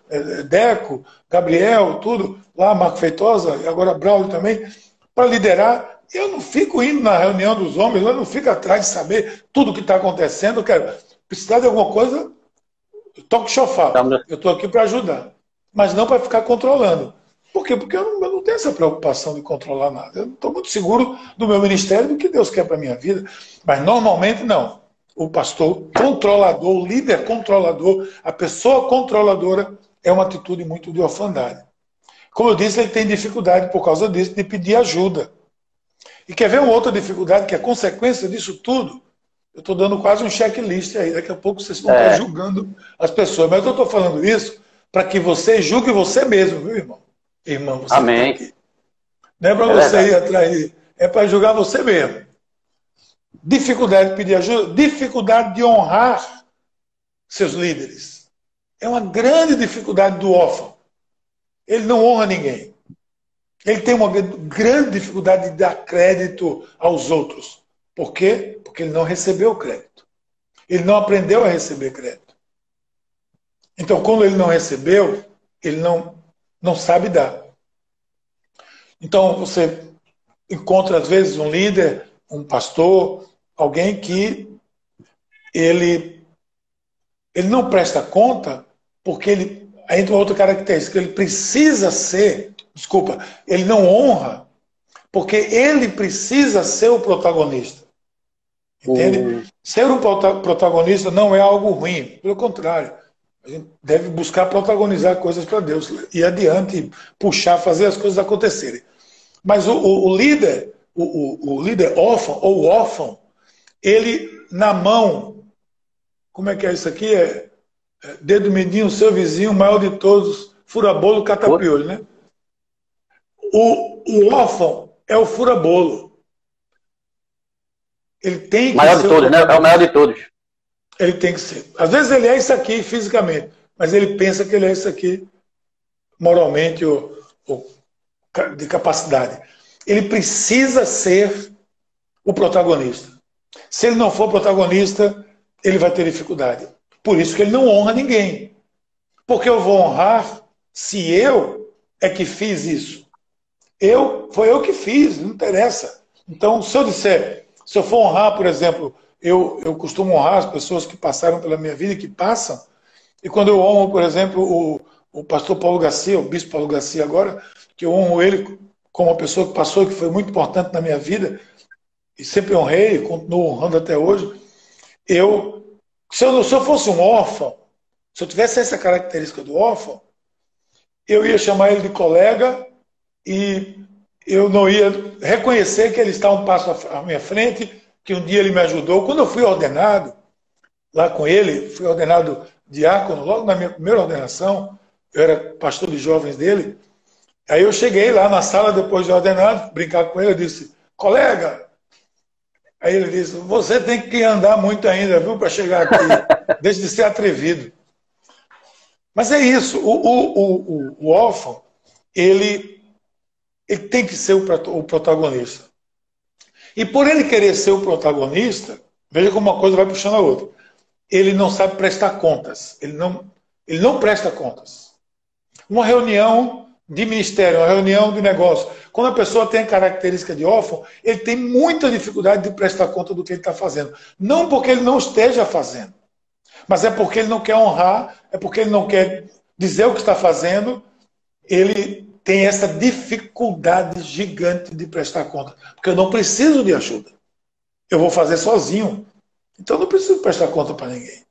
Deco, Gabriel, tudo, lá, Marco Feitosa, e agora Braulio também, para liderar. Eu não fico indo na reunião dos homens, eu não fico atrás de saber tudo o que está acontecendo. Eu quero precisar de alguma coisa, eu toco chofar. Eu estou aqui para ajudar, mas não para ficar controlando. Por quê? Porque eu não tenho essa preocupação de controlar nada. Eu estou muito seguro do meu ministério, do que Deus quer para a minha vida. Mas normalmente não. O pastor controlador, o líder controlador, a pessoa controladora é uma atitude muito de orfandade. Como eu disse, ele tem dificuldade por causa disso de pedir ajuda. E quer ver uma outra dificuldade que é consequência disso tudo? Eu estou dando quase um checklist aí. Daqui a pouco vocês vão estar julgando as pessoas. Mas eu estou falando isso para que você julgue você mesmo, viu, irmão? Irmão, você Amém. Tá aqui. Não é para você ir atrás, é para julgar você mesmo. Dificuldade de pedir ajuda, dificuldade de honrar seus líderes. É uma grande dificuldade do órfão. Ele não honra ninguém. Ele tem uma grande dificuldade de dar crédito aos outros. Por quê? Porque ele não recebeu crédito. Ele não aprendeu a receber crédito. Então, quando ele não recebeu, ele não sabe dar. Então, você encontra, às vezes, um líder, um pastor, alguém que ele não presta conta porque ele, aí entra uma outra característica, ele precisa ser, ele não honra porque ele precisa ser o protagonista. Entende? Ser um protagonista não é algo ruim, pelo contrário. A gente deve buscar protagonizar coisas para Deus, ir adiante, puxar, fazer as coisas acontecerem. Mas o líder, o líder órfão, ou órfão, ele na mão, como é que é isso aqui? Dedo mindinho, seu vizinho, maior de todos, fura-bolo, cata-piolho, né? O órfão é o fura-bolo. Ele tem que maior ser de todos, né? É o maior de todos. Ele tem que ser. Às vezes ele é isso aqui fisicamente, mas ele pensa que ele é isso aqui moralmente ou de capacidade. Ele precisa ser o protagonista. Se ele não for protagonista, ele vai ter dificuldade. Por isso que ele não honra ninguém. Porque eu vou honrar se eu é que fiz isso. Foi eu que fiz, não interessa. Então, se eu for honrar, por exemplo, eu costumo honrar as pessoas que passaram pela minha vida e que passam, e quando eu honro, por exemplo, o pastor Paulo Garcia, o bispo Paulo Garcia agora, que eu honro ele como uma pessoa que passou, que foi muito importante na minha vida, e sempre honrei, e continuo honrando até hoje, se eu fosse um órfão, Se eu tivesse essa característica do órfão, eu ia chamar ele de colega e eu não ia reconhecer que ele está um passo à minha frente, que um dia ele me ajudou. Quando eu fui ordenado lá com ele, fui ordenado diácono, logo na minha primeira ordenação, eu era pastor de jovens dele. Aí eu cheguei lá na sala depois de ordenado, brincar com ele, eu disse, colega. Aí ele disse, você tem que andar muito ainda, viu, para chegar aqui. Deixe de ser atrevido. Mas é isso, o órfão, ele tem que ser o protagonista. E por ele querer ser o protagonista, veja como uma coisa vai puxando a outra. Ele não sabe prestar contas. Ele não presta contas. Uma reunião de ministério, uma reunião de negócio, quando a pessoa tem a característica de órfão, ele tem muita dificuldade de prestar conta do que ele está fazendo. Não porque ele não esteja fazendo, mas é porque ele não quer honrar, é porque ele não quer dizer o que está fazendo, ele tem essa dificuldade gigante de prestar conta. Porque eu não preciso de ajuda. Eu vou fazer sozinho. Então eu não preciso prestar conta para ninguém.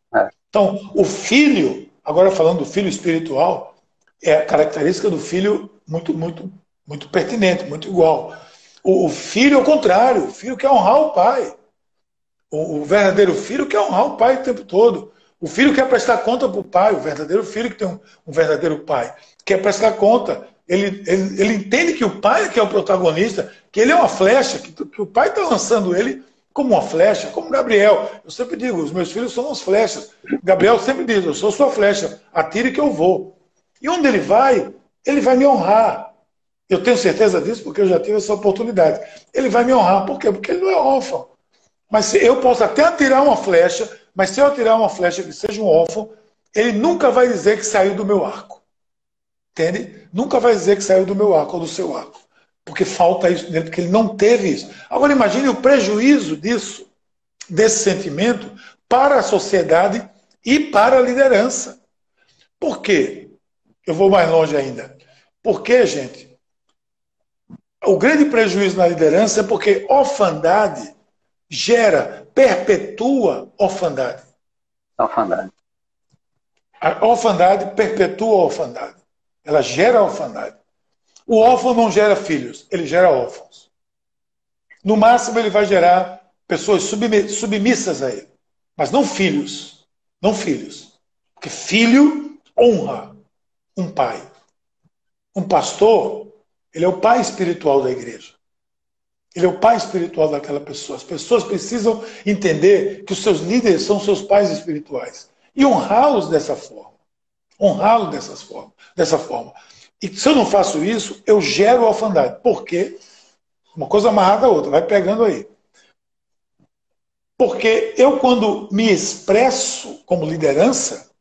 Então, o filho, agora falando do filho espiritual, é a característica do filho muito pertinente, muito igual. O filho, ao contrário, o filho quer honrar o pai. O verdadeiro filho quer honrar o pai o tempo todo. O filho quer prestar conta para o pai, o verdadeiro filho que tem um verdadeiro pai, quer prestar conta. Ele entende que o pai que é o protagonista, que ele é uma flecha, que o pai está lançando ele como uma flecha, como Gabriel. Eu sempre digo, os meus filhos são umas flechas. Gabriel sempre diz, eu sou sua flecha, atire que eu vou. E onde ele vai me honrar. Eu tenho certeza disso porque eu já tive essa oportunidade. Ele vai me honrar, por quê? Porque ele não é órfão. Mas eu posso até atirar uma flecha, mas se eu atirar uma flecha que seja um órfão, ele nunca vai dizer que saiu do meu arco. Entende? Nunca vai dizer que saiu do meu arco ou do seu arco. Porque falta isso nele, porque ele não teve isso. Agora imagine o prejuízo disso, desse sentimento, para a sociedade e para a liderança. Por quê? Eu vou mais longe ainda. Porque, gente, o grande prejuízo na liderança é porque orfandade perpetua orfandade. Orfandade. A orfandade perpetua a orfandade. Ela gera orfandade. O órfão não gera filhos, ele gera órfãos. No máximo, ele vai gerar pessoas submissas a ele. Mas não filhos. Não filhos. Porque filho honra um pai. Um pastor, ele é o pai espiritual da igreja. Ele é o pai espiritual daquela pessoa. As pessoas precisam entender que os seus líderes são seus pais espirituais. E honrá-los dessa forma. Honrá-los dessa forma. E se eu não faço isso, eu gero orfandade. Por quê? Uma coisa amarrada à outra, vai pegando aí. Porque eu, quando me expresso como liderança,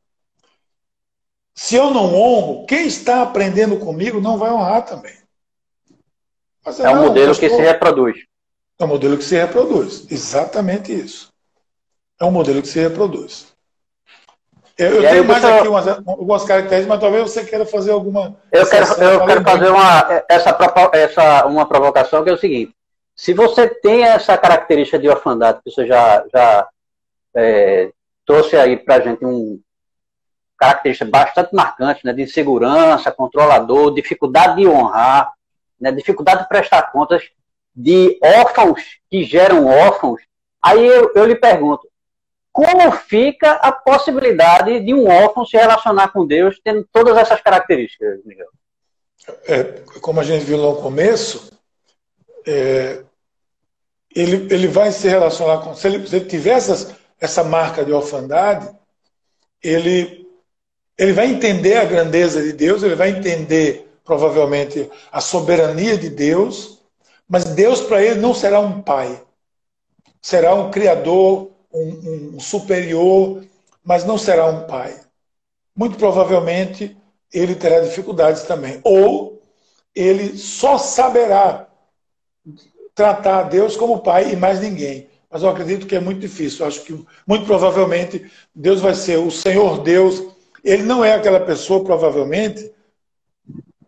se eu não honro, quem está aprendendo comigo não vai honrar também. Mas é um modelo que se reproduz. É um modelo que se reproduz. Exatamente isso. É um modelo que se reproduz. Eu tenho mais aqui algumas características, mas talvez você queira fazer alguma... Eu quero fazer uma provocação, que é o seguinte. Se você tem essa característica de orfandade, que você já trouxe aí para a gente característica bastante marcante, né, de insegurança, controlador, dificuldade de honrar, né, dificuldade de prestar contas, de órfãos que geram órfãos, aí eu lhe pergunto, como fica a possibilidade de um órfão se relacionar com Deus tendo todas essas características, Miguel? Como a gente viu no começo, ele vai se relacionar com... Se ele tiver essa marca de orfandade, ele vai entender a grandeza de Deus, ele vai entender, provavelmente, a soberania de Deus, mas Deus, para ele, não será um pai. Será um criador, um superior, mas não será um pai. Muito provavelmente, ele terá dificuldades também. Ou ele só saberá tratar a Deus como pai e mais ninguém. Mas eu acredito que é muito difícil. Eu acho que, muito provavelmente, Deus vai ser o Senhor Deus. Ele não é aquela pessoa, provavelmente...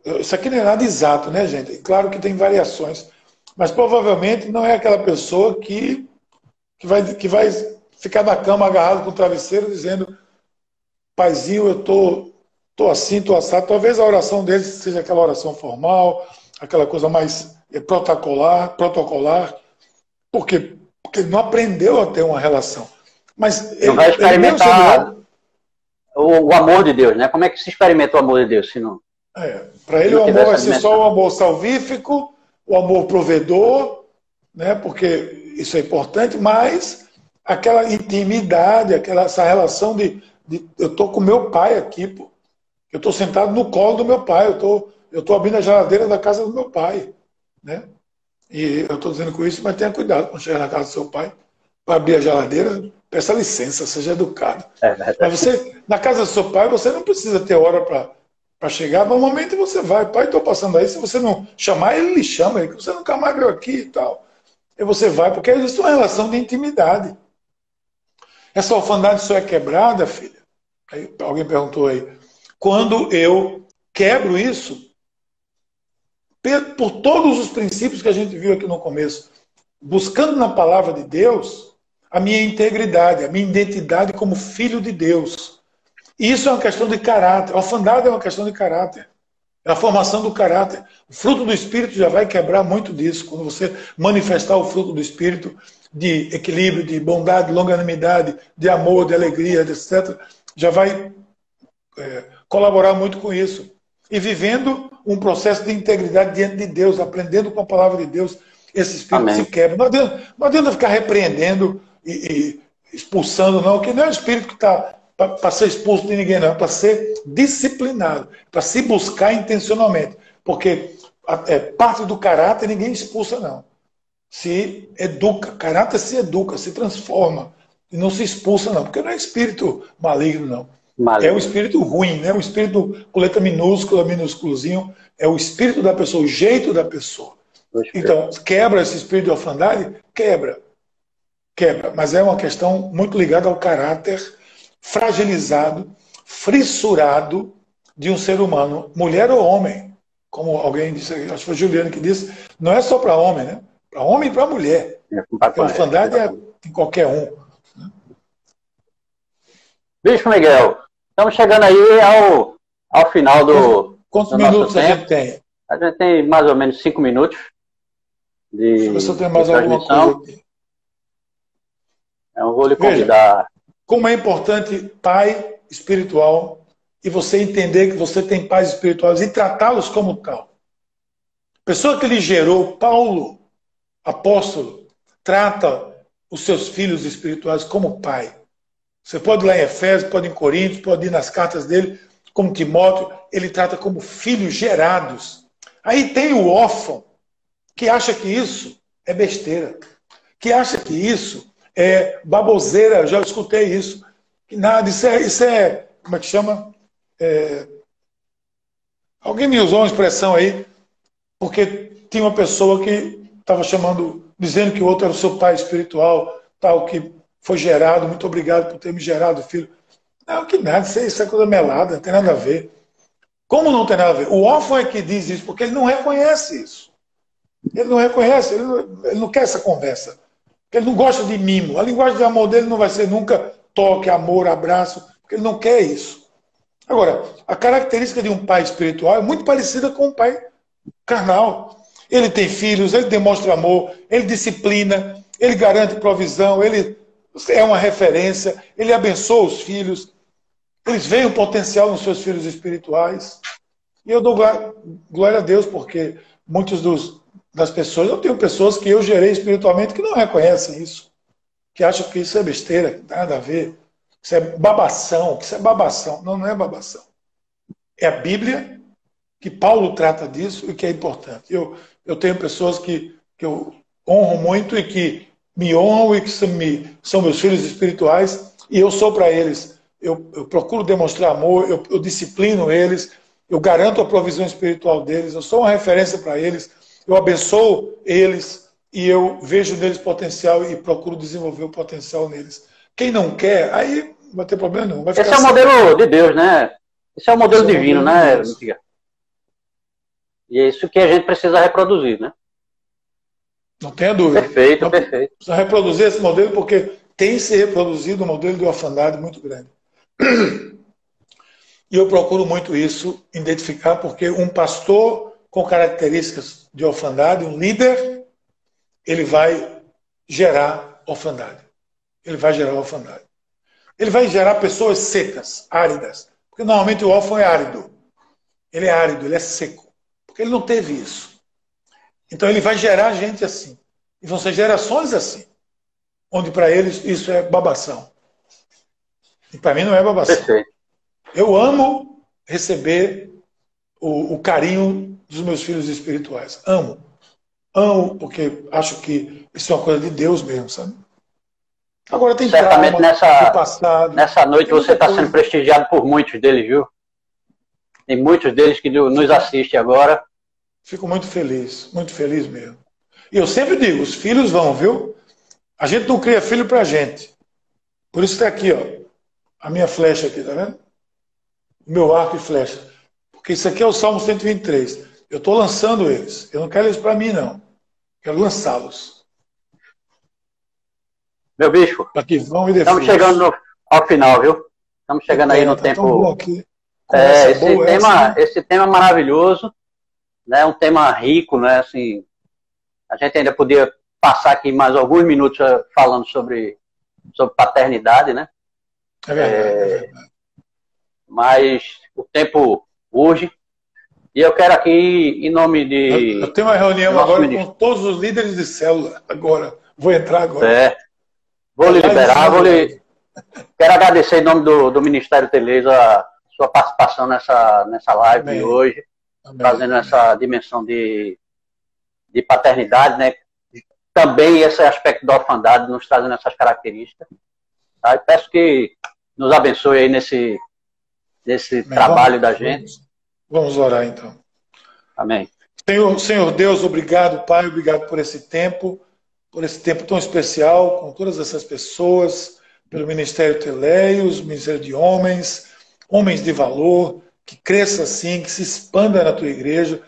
Isso aqui não é nada exato, né, gente? Claro que tem variações. Mas, provavelmente, não é aquela pessoa que vai ficar na cama agarrado com o travesseiro dizendo paizinho, eu tô assim, tô assado. Talvez a oração deles seja aquela oração formal, aquela coisa mais protocolar, porque ele não aprendeu a ter uma relação. Mas Não vai ele mesmo sendo experimentar homem, o amor de Deus, né? Como é que se experimenta o amor de Deus, se não, para se ele não o tiver amor vai essa ser dimensão? só o amor salvífico, o amor provedor, né? Porque isso é importante, mas aquela intimidade, essa relação de eu estou com meu pai aqui, pô. Eu estou sentado no colo do meu pai, eu tô abrindo a geladeira da casa do meu pai, né? E eu estou dizendo com isso, mas tenha cuidado quando chegar na casa do seu pai, para abrir a geladeira, peça licença, seja educado. É verdade. Mas você, na casa do seu pai, você não precisa ter hora para chegar, normalmente você vai, pai, estou passando aí, se você não chamar, ele lhe chama, ele, você nunca mais veio aqui e tal. E você vai, porque existe uma relação de intimidade. Essa orfandade só é quebrada, filha. Aí, alguém perguntou aí. Quando eu quebro isso, por todos os princípios que a gente viu aqui no começo, buscando na palavra de Deus a minha integridade, a minha identidade como filho de Deus. E isso é uma questão de caráter. A orfandade é uma questão de caráter. É a formação do caráter. O fruto do Espírito já vai quebrar muito disso. Quando você manifestar o fruto do Espírito de equilíbrio, de bondade, de longanimidade, de amor, de alegria, etc., já vai colaborar muito com isso. E vivendo um processo de integridade diante de Deus, aprendendo com a palavra de Deus, esse espírito Amém. se quebra. Não adianta ficar repreendendo e expulsando, não, que não é o espírito que está para ser expulso de ninguém, não, é para ser disciplinado, para se buscar intencionalmente. Porque parte do caráter ninguém expulsa, não. Se educa, caráter se educa, se transforma, e não se expulsa, não, porque não é espírito maligno, não. É o espírito ruim, né? O espírito com letra minúscula, minúsculozinho, é o espírito da pessoa, o jeito da pessoa. Então, quebra esse espírito de orfandade? Quebra. Mas é uma questão muito ligada ao caráter fragilizado, fissurado de um ser humano, mulher ou homem. Como alguém disse, acho que foi Juliano que disse, não é só para homem, né? Para homem e para mulher. A orfandade é em qualquer um. Bispo Miguel, estamos chegando aí ao final Quantos do minutos nosso a tempo. gente tem? A gente tem mais ou menos 5 minutos Deixa eu ver se eu tenho mais alguma coisa aqui. Eu vou lhe convidar. Veja, como é importante pai espiritual e você entender que você tem pais espirituais e tratá-los como tal. A pessoa que lhe gerou, Paulo, apóstolo, trata os seus filhos espirituais como pai. Você pode ir lá em Efésios, pode ir em Coríntios, pode ir nas cartas dele, como Timóteo, ele trata como filhos gerados. Aí tem o órfão, que acha que isso é besteira, que acha que isso é baboseira, já escutei isso. Que nada, isso é como é que chama? Alguém me usou uma expressão aí, porque tinha uma pessoa que estava dizendo que o outro era o seu pai espiritual, tal, que foi gerado, muito obrigado por ter me gerado, filho. Não, que nada, isso é coisa melada, não tem nada a ver. Como não tem nada a ver? O órfão é que diz isso, porque ele não reconhece isso. Ele não reconhece, ele não quer essa conversa. Ele não gosta de mimo. A linguagem de amor dele não vai ser nunca toque, amor, abraço, porque ele não quer isso. Agora, a característica de um pai espiritual é muito parecida com um pai carnal. Ele tem filhos, ele demonstra amor, ele disciplina, ele garante provisão, ele é uma referência, ele abençoa os filhos, eles veem o potencial nos seus filhos espirituais. E eu dou glória a Deus, porque muitas das pessoas, eu tenho pessoas que eu gerei espiritualmente que não reconhecem isso, que acham que isso é besteira, que não tem nada a ver, que isso é babação, que isso é babação. Não, não é babação. É a Bíblia, que Paulo trata disso e que é importante. Eu tenho pessoas que eu honro muito e que me honram e que são meus filhos espirituais, e eu sou para eles. Eu procuro demonstrar amor, eu disciplino eles, eu garanto a provisão espiritual deles, eu sou uma referência para eles, eu abençoo eles e eu vejo neles potencial e procuro desenvolver o potencial neles. Quem não quer, aí não vai ter problema não. Vai Esse é o modelo de Deus, né? Esse é o modelo divino, né? E é isso que a gente precisa reproduzir, né? Não tenha dúvida. Perfeito, perfeito. Precisa reproduzir esse modelo porque tem se reproduzido um modelo de orfandade muito grande. E eu procuro muito isso, identificar, porque um pastor com características de orfandade, um líder, ele vai gerar orfandade. Ele vai gerar orfandade. Ele vai gerar pessoas secas, áridas. Porque normalmente o órfão é árido. Ele é árido, ele é seco. Porque ele não teve isso. Então ele vai gerar gente assim. E vão ser gerações assim. Onde para eles isso é babação. E para mim não é babação. Perfeito. Eu amo receber o carinho dos meus filhos espirituais. Amo. Amo porque acho que isso é uma coisa de Deus mesmo, sabe? Agora tem certamente trauma do passado. Nessa noite você está sendo prestigiado por muitos deles, viu? Tem muitos deles que nos assistem agora. Fico muito feliz mesmo. E eu sempre digo, os filhos vão, viu? A gente não cria filho pra gente. Por isso está aqui, ó, a minha flecha aqui, tá vendo? O meu arco e flecha. Porque isso aqui é o Salmo 123. Eu estou lançando eles. Eu não quero eles para mim, não. Quero lançá-los. Meu bispo, para que vão e estamos chegando ao final, viu? Estamos chegando aí no tempo. Esse tema é maravilhoso, né? Um tema rico, né? Assim, a gente ainda podia passar aqui mais alguns minutos falando sobre paternidade, né? É verdade. Mas o tempo urge. E eu quero aqui, em nome de... Eu tenho uma reunião agora com todos os líderes de célula. Agora. Vou entrar agora. Vou lhe liberar. Quero agradecer em nome do Ministério Teleza a sua participação nessa live de hoje. Amém. Trazendo essa dimensão de paternidade, né? Também esse aspecto da orfandade, nos trazendo essas características. Tá? E peço que nos abençoe aí nesse trabalho da gente. Vamos orar então. Amém. Senhor Deus, obrigado, Pai, obrigado por esse tempo tão especial, com todas essas pessoas, pelo Ministério Teleios, Ministério de Homens de valor, que cresça assim, que se expanda na tua igreja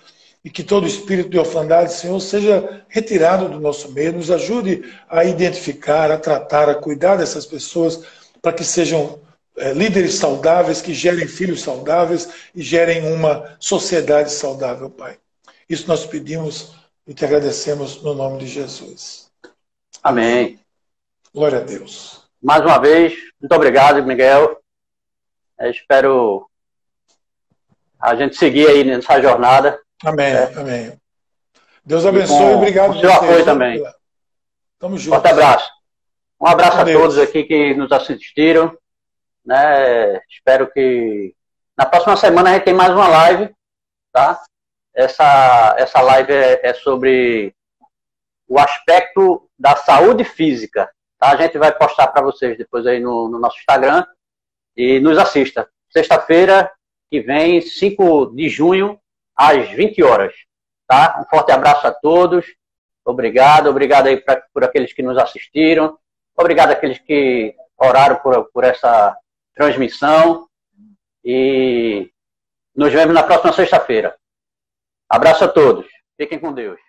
e que todo espírito de orfandade, Senhor, seja retirado do nosso meio, nos ajude a identificar, a tratar, a cuidar dessas pessoas para que sejam líderes saudáveis, que gerem filhos saudáveis e gerem uma sociedade saudável, Pai. Isso nós pedimos e te agradecemos no nome de Jesus. Amém. Glória a Deus. Mais uma vez, muito obrigado, Miguel. Eu espero a gente seguir aí nessa jornada. Amém, amém. Deus abençoe e obrigado por seu apoio também. Tamo junto. Forte abraço. Um abraço a todos aqui que nos assistiram. Né? Espero que na próxima semana a gente tem mais uma live, tá? Essa live é sobre o aspecto da saúde física, tá? A gente vai postar para vocês depois aí no nosso Instagram e nos assista. Sexta-feira que vem, 5 de junho, às 20 horas, tá? Um forte abraço a todos. Obrigado aí por aqueles que nos assistiram. Obrigado àqueles que oraram por essa transmissão e nos vemos na próxima sexta-feira. Abraço a todos. Fiquem com Deus.